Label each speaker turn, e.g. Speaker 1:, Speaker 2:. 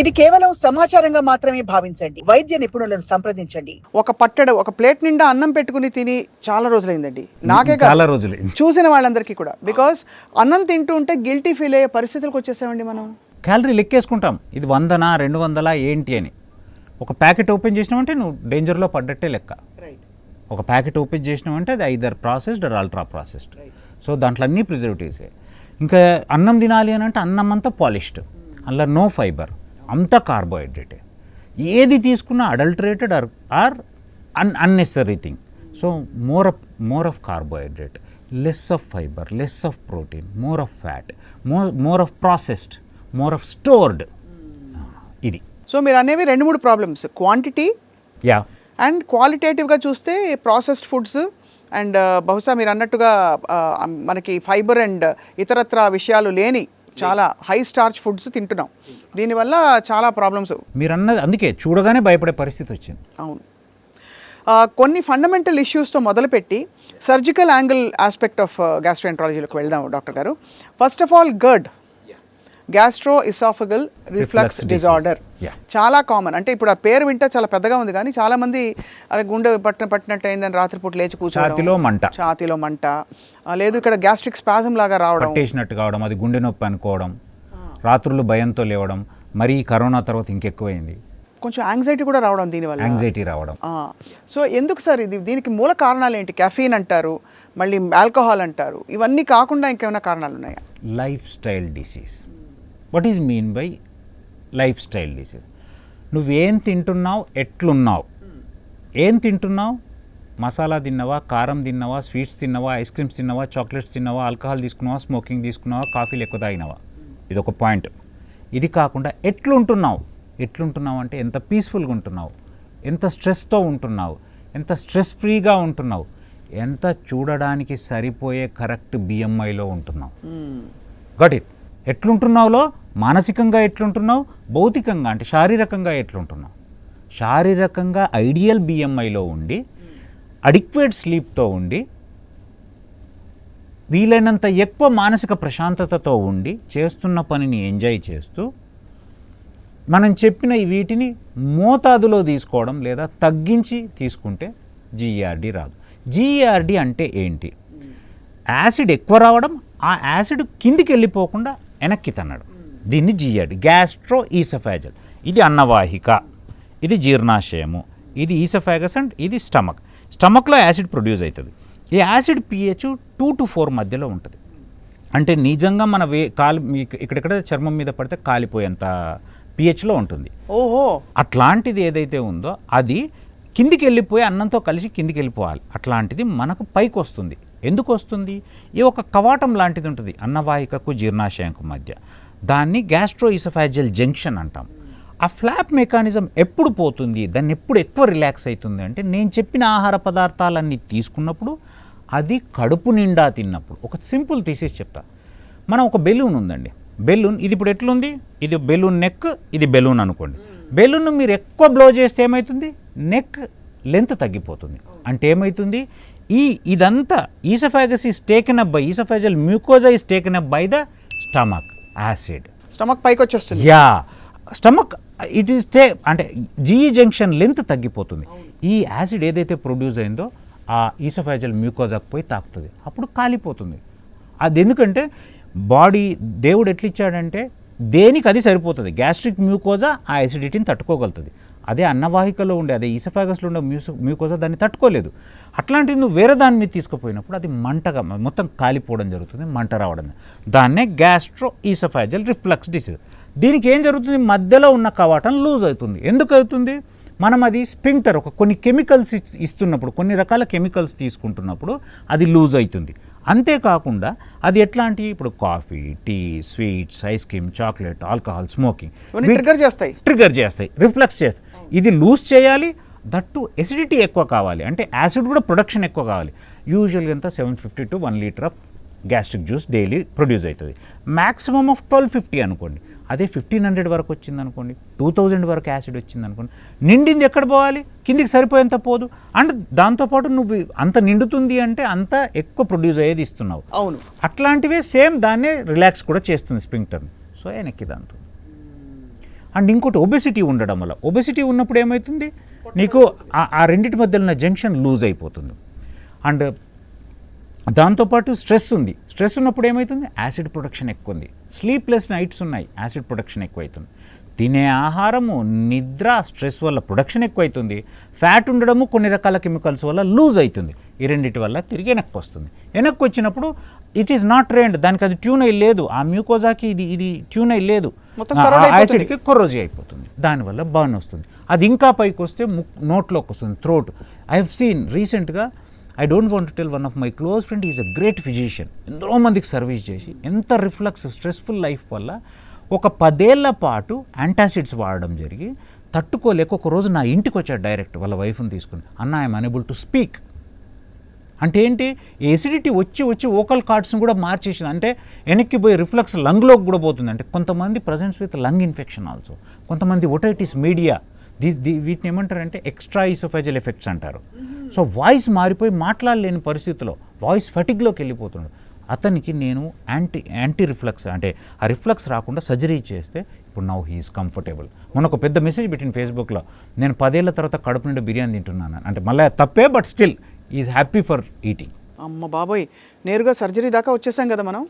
Speaker 1: ఇది కేవలం సమాచారంగా మాత్రమే భావించండి. వైద్య నిపుణులను సంప్రదించండి. ఒక ప్లేట్ నిండా అన్నం పెట్టుకుని తిని చాలా రోజులైందండి. నాకే
Speaker 2: చాలా రోజులు
Speaker 1: చూసిన వాళ్ళందరికీ కూడా. బికాస్ అన్నం తింటూ ఉంటే గిల్టీ ఫీల్ అయ్యే పరిస్థితులకు వచ్చేసామండి మనం.
Speaker 2: క్యాలరీ లెక్కేసుకుంటాం, ఇది 100 200 ఏంటి అని. ఒక ప్యాకెట్ ఓపెన్ చేసినామంటే నువ్వు డేంజర్లో పడ్డట్టే లెక్క. ఒక ప్యాకెట్ ఓపెన్ చేసినామంటే అది either processed or ultra processed. So దాంట్లో అన్నీ ప్రిజర్వేటివ్సే. ఇంకా అన్నం తినాలి అని అంటే అన్నం అంతా పాలిష్డ్, అందులో నో ఫైబర్, అంతా కార్బోహైడ్రేటే. ఏది తీసుకున్నా adulterated or unnecessary thing. So more of carbohydrate, less of fibre, less of protein, more of fat, more of processed, more of stored. ఇది.
Speaker 1: సో మీరు అనేవి 2-3 ప్రాబ్లమ్స్, క్వాంటిటీ అండ్ క్వాలిటేటివ్గా చూస్తే ప్రాసెస్డ్ ఫుడ్స్ అండ్ బహుశా మీరు అన్నట్టుగా మనకి ఫైబర్ అండ్ ఇతరత్ర విషయాలు లేని చాలా హై స్టార్చ్ ఫుడ్స్ తింటున్నాం. దీనివల్ల చాలా ప్రాబ్లమ్స్
Speaker 2: మీరు అన్నది అందుకే చూడగానే భయపడే పరిస్థితి వచ్చింది.
Speaker 1: అవును. కొన్ని ఫండమెంటల్ ఇష్యూస్తో మొదలుపెట్టి సర్జికల్ యాంగిల్ ఆస్పెక్ట్ ఆఫ్ గ్యాస్ట్రోఎంట్రాలజీలోకి వెళ్దాం డాక్టర్ గారు. First of all GERD, gastro oesophageal reflux disorder చాలా కామన్. అంటే ఇప్పుడు ఆ పేరు వింటే చాలా పెద్దగా ఉంది, కానీ చాలా మంది అరే గుండె పట్టినట్టు అయిందని రాత్రిపూట లేచి కూర్చోవడం, ఛాతీలో మంట, లేదు ఇక్కడ గ్యాస్ట్రిక్ స్పాజం లాగా రావడం,
Speaker 2: పట్టేసినట్టు కావడం, అది గుండె నొప్పి అనుకోవడం, రాత్రులు భయంతో లేవడం, మరి కరోనా తర్వాత ఇంకెక్కువైంది,
Speaker 1: కొంచెం యాంగ్జైటీ కూడా రావడం, దీనివల్ల
Speaker 2: యాంగ్జైటీ రావడం.
Speaker 1: సో ఎందుకు సార్ దీనికి మూల కారణాలు ఏంటి? కెఫీన్ అంటారు, మళ్ళీ ఆల్కహాల్ అంటారు, ఇవన్నీ కాకుండా ఇంకేమైనా కారణాలు ఉన్నాయా?
Speaker 2: Life style disease. What is mean by life style disease? నువ్వేం తింటున్నావు, ఎట్లున్నావు, ఏం తింటున్నావు, మసాలా తిన్నావా, కారం తిన్నావా, స్వీట్స్ తిన్నావా, ఐస్ క్రీమ్స్ తిన్నావా, చాక్లెట్స్ తిన్నావా, ఆల్కహాల్ తీసుకున్నావా, స్మోకింగ్ తీసుకున్నావా, కాఫీలు ఎక్కువ తాగినావా, ఇది ఒక పాయింట్. ఇది కాకుండా ఎట్లుంటున్నావు అంటే ఎంత పీస్ఫుల్గా ఉంటున్నావు, ఎంత స్ట్రెస్తో ఉంటున్నావు, ఎంత స్ట్రెస్ ఫ్రీగా ఉంటున్నావు, ఎంత చూడడానికి సరిపోయే కరెక్ట్ బిఎంఐలో ఉంటున్నావు. Got it. ఎట్లుంటున్నావులో మానసికంగా ఎట్లుంటున్నావు, భౌతికంగా అంటే శారీరకంగా ఎట్లుంటున్నావు. శారీరకంగా ఐడియల్ బిఎంఐలో ఉండి, అడిక్వేట్ స్లీప్తో ఉండి, వీలైనంత ఎక్కువ మానసిక ప్రశాంతతతో ఉండి, చేస్తున్న పనిని ఎంజాయ్ చేస్తూ, మనం చెప్పిన వీటిని మోతాదులో తీసుకోవడం లేదా తగ్గించి తీసుకుంటే జీఈఆర్డీ రాదు. జీఈఆర్డీ అంటే ఏంటి? యాసిడ్ ఎక్కువ రావడం, ఆ యాసిడ్ కిందికి వెళ్ళిపోకుండా వెనక్కి తన్నడం, దీన్ని జీఈఆర్డీ. గ్యాస్ట్రో ఈసఫాజల్, ఇది అన్నవాహిక, ఇది జీర్ణాశయము, ఇది ఈసఫాగస్ అండ్ ఇది స్టమక్. స్టమక్లో యాసిడ్ ప్రొడ్యూస్ అవుతుంది. ఈ యాసిడ్ pH 2 to 4 మధ్యలో ఉంటుంది. అంటే నిజంగా మన ఇక్కడెక్కడ చర్మం మీద పడితే కాలిపోయేంత pHలో ఉంటుంది.
Speaker 1: ఓహో.
Speaker 2: అట్లాంటిది ఏదైతే ఉందో అది కిందికి వెళ్ళిపోయి అన్నంతో కలిసి కిందికి వెళ్ళిపోవాలి. అట్లాంటిది మనకు పైకి వస్తుంది. ఎందుకు వస్తుంది? ఈ ఒక కవాటం లాంటిది ఉంటుంది అన్నవాహికకు జీర్ణాశయంకు మధ్య, దాన్ని గ్యాస్ట్రో ఈసోఫాజియల్ జంక్షన్ అంటాం. ఆ ఫ్లాప్ మెకానిజం ఎప్పుడు పోతుంది, దాన్ని ఎప్పుడు ఎక్కువ రిలాక్స్ అవుతుంది అంటే నేను చెప్పిన ఆహార పదార్థాలన్నీ తీసుకున్నప్పుడు, అది కడుపు నిండా తిన్నప్పుడు. ఒక సింపుల్ థీసిస్ చెప్తా. మనం ఒక బెలూన్ ఉందండి, బెలూన్ ఇది ఇప్పుడు ఎట్లుంది, ఇది బెలూన్ నెక్, ఇది బెలూన్ అనుకోండి. బెలూన్ మీరు ఎక్కువ బ్లో చేస్తే ఏమవుతుంది, నెక్ లెంత్ తగ్గిపోతుంది. అంటే ఏమవుతుంది, ఇదంతా oesophagus is taken up by oesophageal mucosa is taken up by the stomach acid.
Speaker 1: Stomach పైకి వచ్చేస్తుంది.
Speaker 2: యా, స్టమక్ ఇట్ ఈస్ అంటే జీఈ జంక్షన్ లెంత్ తగ్గిపోతుంది. ఈ యాసిడ్ ఏదైతే ప్రొడ్యూస్ అయిందో ఆ ఈసోఫాజియల్ మ్యూకోజాకు పోయి తాకుతుంది, అప్పుడు కాలిపోతుంది. అది ఎందుకంటే బాడీ దేవుడు ఎట్లిచ్చాడంటే దేనికి అది సరిపోతుంది. గ్యాస్ట్రిక్ మ్యూకోజా ఆ యాసిడిటీని తట్టుకోగలుగుతుంది. అదే అన్నవాహికలో ఉండే, అదే ఈసోఫాగస్లో ఉండే మ్యూకోజా దాన్ని తట్టుకోలేదు. అట్లాంటిది నువ్వు వేరే దాని మీద తీసుకుపోయినప్పుడు అది మంటగా మొత్తం కాలిపోవడం జరుగుతుంది, మంట రావడం. దాన్నే గ్యాస్ట్రో ఈసోఫాజియల్ రిఫ్లక్స్ డిసీజ్. దీనికి ఏం జరుగుతుంది, మధ్యలో ఉన్న కవాటం లూజ్ అవుతుంది. ఎందుకు అవుతుంది, మనం అది స్పింక్టర్ కొన్ని కెమికల్స్ ఇస్తున్నప్పుడు, కొన్ని రకాల కెమికల్స్ తీసుకుంటున్నప్పుడు అది లూజ్ అవుతుంది. అంతేకాకుండా అది ఎట్లాంటి, ఇప్పుడు coffee, tea, sweets, ice cream, chocolate, alcohol, smoking trigger చేస్తాయి, రిఫ్లెక్స్ చేస్తాయి. ఇది లూజ్ చేయాలి, దట్టు ఎసిడిటీ ఎక్కువ కావాలి, అంటే యాసిడ్ కూడా ప్రొడక్షన్ ఎక్కువ కావాలి. యూజువల్గా అంతా 750 to 1 litre of gastric juice daily produce అవుతుంది. మ్యాక్సిమమ్ ఆఫ్ 1250 అనుకోండి. అదే 1500 వరకు వచ్చింది అనుకోండి, 2000 వరకు యాసిడ్ వచ్చింది అనుకోండి, నిండింది ఎక్కడ పోవాలి, కిందికి సరిపోయేంత పోదు. అండ్ దాంతోపాటు నువ్వు అంత నిండుతుంది అంటే అంత ఎక్కువ ప్రొడ్యూస్ అయ్యేది ఇస్తున్నావు.
Speaker 1: అవును,
Speaker 2: అట్లాంటివే సేమ్ దాన్నే రిలాక్స్ కూడా చేస్తుంది స్పింక్టర్ని. సో వెనక్కి దాంతో అండ్ ఇంకోటి ఒబెసిటీ ఉండడం వల్ల, ఒబెసిటీ ఉన్నప్పుడు ఏమవుతుంది నీకు ఆ రెండింటి మధ్య ఉన్న జంక్షన్ లూజ్ అయిపోతుంది. అండ్ దాంతోపాటు స్ట్రెస్ ఉంది, స్ట్రెస్ ఉన్నప్పుడు ఏమవుతుంది యాసిడ్ ప్రొడక్షన్ ఎక్కువ ఉంది, స్లీప్లెస్ నైట్స్ ఉన్నాయి, యాసిడ్ ప్రొడక్షన్ ఎక్కువ అవుతుంది. తినే ఆహారము, నిద్ర, స్ట్రెస్ వల్ల ప్రొడక్షన్ ఎక్కువ అవుతుంది, ఫ్యాట్ ఉండడము, కొన్ని రకాల కెమికల్స్ వల్ల లూజ్ అవుతుంది. ఈ రెండింటి వల్ల తిరిగి వెనక్కి వస్తుంది. వెనక్కి వచ్చినప్పుడు ఇట్ ఈస్ నాట్ ట్రైన్డ్, దానికి అది ట్యూన్ అయ్యి లేదు, ఆ మ్యూకోజాకి ఇది ట్యూన్ అయ్యి లేదు, యాసిడ్కి కొరోజీ అయిపోతుంది, దానివల్ల బర్న్ వస్తుంది. అది ఇంకా పైకి వస్తే నోట్లోకి వస్తుంది, థ్రోట్. ఐ హెవ్ సీన్ రీసెంట్గా, I don't want to tell, one of my close friend is a great physician, ఎంతో మందికి సర్వీస్ చేసి ఎంత రిఫ్లక్స్ స్ట్రెస్ఫుల్ లైఫ్ వల్ల ఒక 10 ఏళ్ల పాటు యాంటాసిడ్స్ వాడడం జరిగి తట్టుకోలేక ఒక రోజు నా ఇంటికి వచ్చాడు డైరెక్ట్ వాళ్ళ వైఫ్ని తీసుకుని, అన్న ఐఎమ్ అనేబుల్ టు స్పీక్. అంటే ఏంటి, ఎసిడిటీ వచ్చి ఓకల్ కార్డ్స్ని కూడా మార్చేసింది, అంటే వెనక్కి పోయి రిఫ్లక్స్ లంగ్లోకి కూడా పోతుంది. అంటే కొంతమంది presents with lung infection also, కొంతమంది ఒటైటిస్ మీడియా, వీటిని ఏమంటారంటే ఎక్స్ట్రా ఈసోఫేజల్ ఎఫెక్ట్స్ అంటారు. సో వాయిస్ మాట్లాడలేని పరిస్థితిలో వాయిస్ ఫటిగ్లోకి వెళ్ళిపోతున్నాడు. అతనికి నేను యాంటీ రిఫ్లక్స్, అంటే ఆ రిఫ్లక్స్ రాకుండా సర్జరీ చేస్తే ఇప్పుడు నౌ హీఈస్ కంఫర్టబుల్. మొన్న ఒక పెద్ద మెసేజ్ పెట్టిన ఫేస్బుక్లో, నేను 10 ఏళ్ల తర్వాత కడుపు నిండా బిర్యానీ తింటున్నాను, అంటే మళ్ళీ తప్పే, but still is happy for eating.
Speaker 1: అమ్మ బాబోయ్, నేరుగా సర్జరీ దాకా వచ్చేసాం కదా మనం.